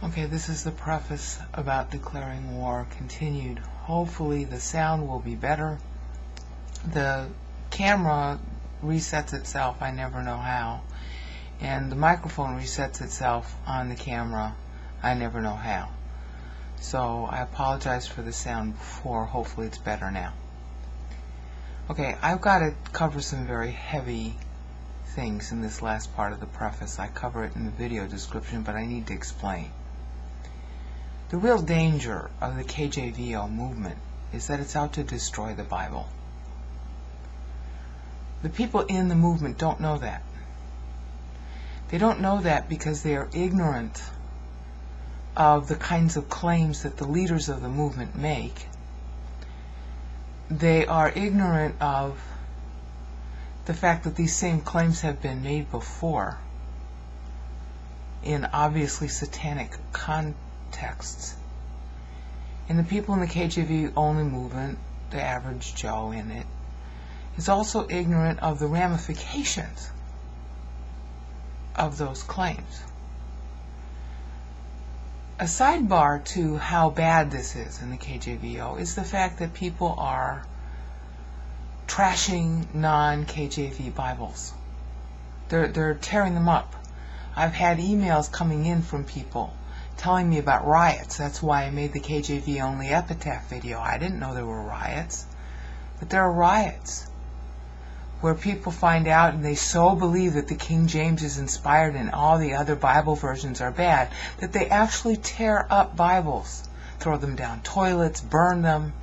Okay, this is the preface about declaring war continued. Hopefully the sound will be better. The camera resets itself, I never know how. And the microphone resets itself on the camera, I never know how. So I apologize for the sound before, hopefully it's better now. Okay, I've got to cover some very heavy things in this last part of the preface. I cover it in the video description, but I need to explain. The real danger of the KJVO movement is that it's out to destroy the Bible. The people in the movement don't know that. They don't know that because they are ignorant of the kinds of claims that the leaders of the movement make. They are ignorant of the fact that these same claims have been made before in obviously satanic contexts. And the people in the KJV-only movement, the average Joe in it, is also ignorant of the ramifications of those claims. A sidebar to how bad this is in the KJVO is the fact that people are trashing non-KJV Bibles. They're tearing them up. I've had emails coming in from people telling me about riots. That's why I made the KJV-only epitaph video. I didn't know there were riots. But there are riots where people find out and they so believe that the King James is inspired and all the other Bible versions are bad that they actually tear up Bibles, throw them down toilets, burn them.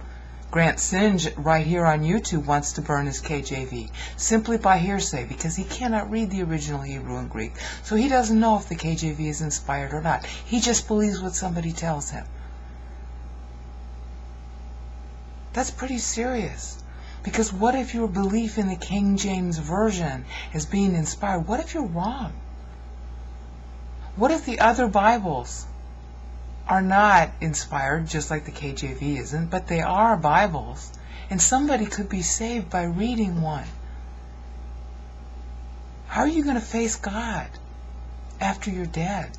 Grant Singe right here on YouTube wants to burn his KJV simply by hearsay because he cannot read the original Hebrew and Greek, so he doesn't know if the KJV is inspired or not. He just believes what somebody tells him. That's pretty serious. Because what if your belief in the King James Version is being inspired? What if you're wrong? What if the other Bibles are not inspired, just like the KJV isn't, but they are Bibles, and somebody could be saved by reading one? How are you going to face God after you're dead,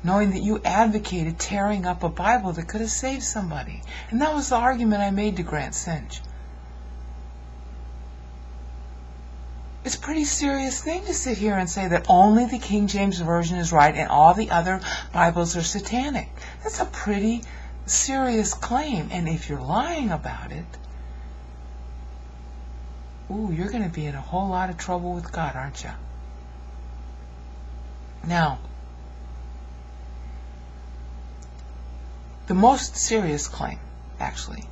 knowing that you advocated tearing up a Bible that could have saved somebody? And that was the argument I made to Grant Singe. It's a pretty serious thing to sit here and say that only the King James Version is right and all the other Bibles are satanic. That's a pretty serious claim. And if you're lying about it, you're going to be in a whole lot of trouble with God, aren't you? Now, the most serious claim, actually,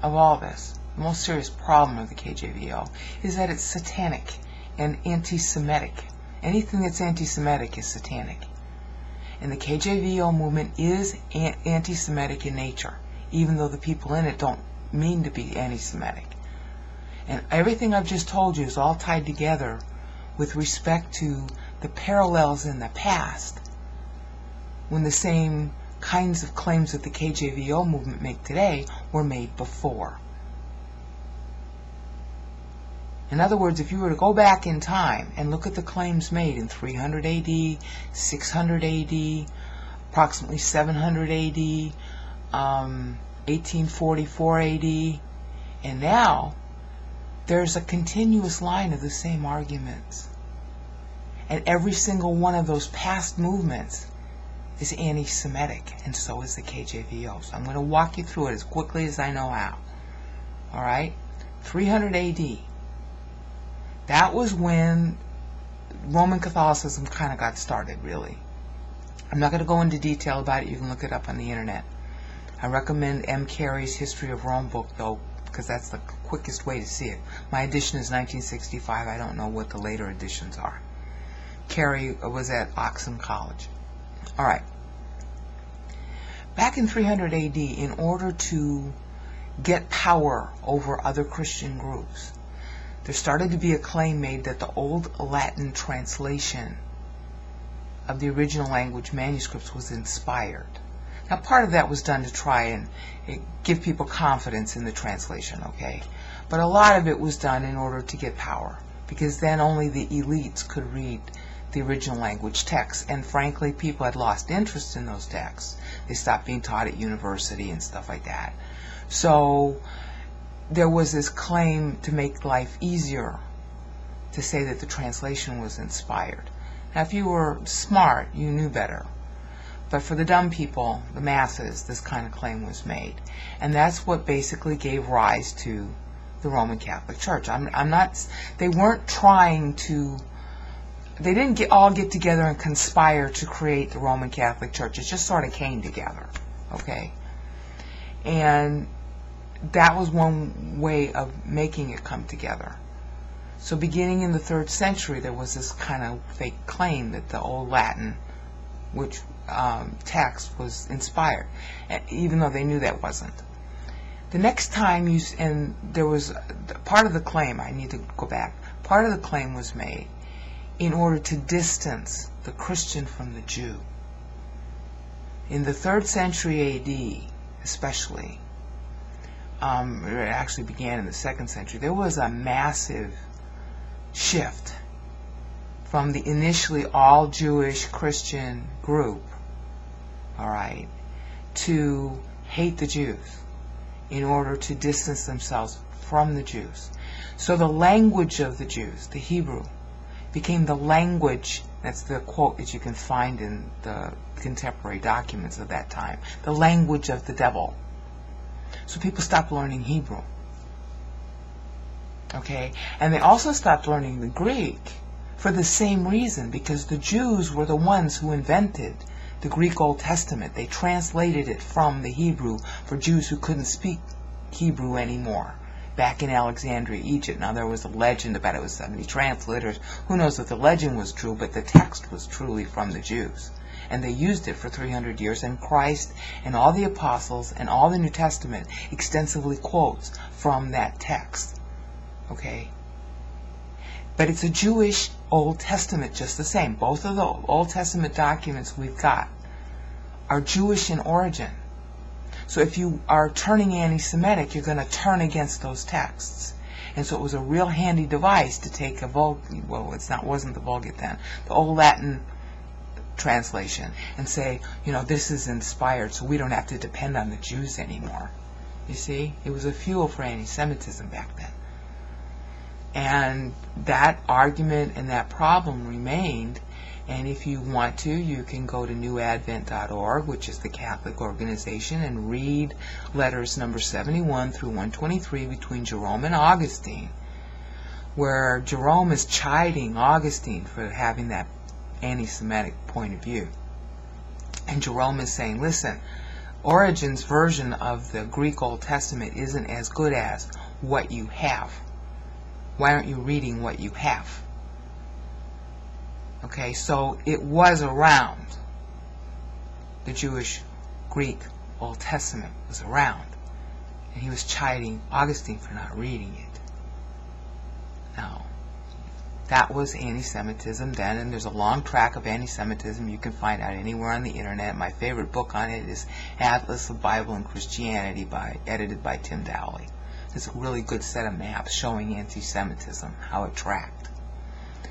of all this, the most serious problem of the KJVO is that it's satanic and anti-Semitic. Anything that's anti-Semitic is satanic. And the KJVO movement is anti-Semitic in nature, even though the people in it don't mean to be anti-Semitic. And everything I've just told you is all tied together with respect to the parallels in the past when the same kinds of claims that the KJVO movement make today were made before. In other words, if you were to go back in time and look at the claims made in 300 AD, 600 AD, approximately 700 AD, 1844 AD, and now, there's a continuous line of the same arguments. And every single one of those past movements is anti-Semitic, and so is the KJVO. So I'm going to walk you through it as quickly as I know how. Alright? 300 AD. That was when Roman Catholicism kind of got started, really. I'm not going to go into detail about it. You can look it up on the internet. I recommend M. Carey's History of Rome book, though, because that's the quickest way to see it. My edition is 1965. I don't know what the later editions are. Carey was at Oxford College. Alright. Back in 300 AD, in order to get power over other Christian groups, there started to be a claim made that the old Latin translation of the original language manuscripts was inspired. Now, part of that was done to try and give people confidence in the translation, okay? But a lot of it was done in order to get power, because then only the elites could read the original language texts. And frankly, people had lost interest in those texts. They stopped being taught at university and stuff like that. So there was this claim to make life easier to say that the translation was inspired. Now, if you were smart, you knew better. But for the dumb people, the masses, this kind of claim was made. And that's what basically gave rise to the Roman Catholic Church. They weren't trying to, they didn't all get together and conspire to create the Roman Catholic Church. It just sort of came together, okay? And that was one way of making it come together. So beginning in the 3rd century, there was this kind of fake claim that the Old Latin, which text was inspired, even though they knew that wasn't. The next time and there was part of the claim, I need to go back, part of the claim was made in order to distance the Christian from the Jew. In the 3rd century AD, especially, it actually began in the 2nd century, there was a massive shift from the initially all Jewish Christian group, all right, to hate the Jews in order to distance themselves from the Jews. So the language of the Jews, the Hebrew, became the language, that's the quote that you can find in the contemporary documents of that time, the language of the devil. So people stopped learning Hebrew. Okay? And they also stopped learning the Greek for the same reason, because the Jews were the ones who invented the Greek Old Testament. They translated it from the Hebrew for Jews who couldn't speak Hebrew anymore back in Alexandria, Egypt. Now, there was a legend about it was 70 translators. Who knows if the legend was true, but the text was truly from the Jews. And they used it for 300 years, and Christ and all the apostles and all the New Testament extensively quotes from that text. Okay? But it's a Jewish Old Testament just the same. Both of the Old Testament documents we've got are Jewish in origin. So if you are turning anti-Semitic, you're going to turn against those texts. And so it was a real handy device to take a wasn't the Vulgate then, the Old Latin translation, and say, this is inspired, so we don't have to depend on the Jews anymore. You see? It was a fuel for anti-Semitism back then. And that argument and that problem remained. And if you want to, you can go to newadvent.org, which is the Catholic organization, and read letters number 71 through 123 between Jerome and Augustine, where Jerome is chiding Augustine for having that anti-Semitic point of view. And Jerome is saying, listen, Origen's version of the Greek Old Testament isn't as good as what you have. Why aren't you reading what you have? Okay, so it was around. The Jewish Greek Old Testament was around. And he was chiding Augustine for not reading it. Now, that was anti-Semitism then, and there's a long track of anti-Semitism you can find out anywhere on the internet. My favorite book on it is Atlas of Bible and Christianity, edited by Tim Dowley. It's a really good set of maps showing anti-Semitism, how it tracked.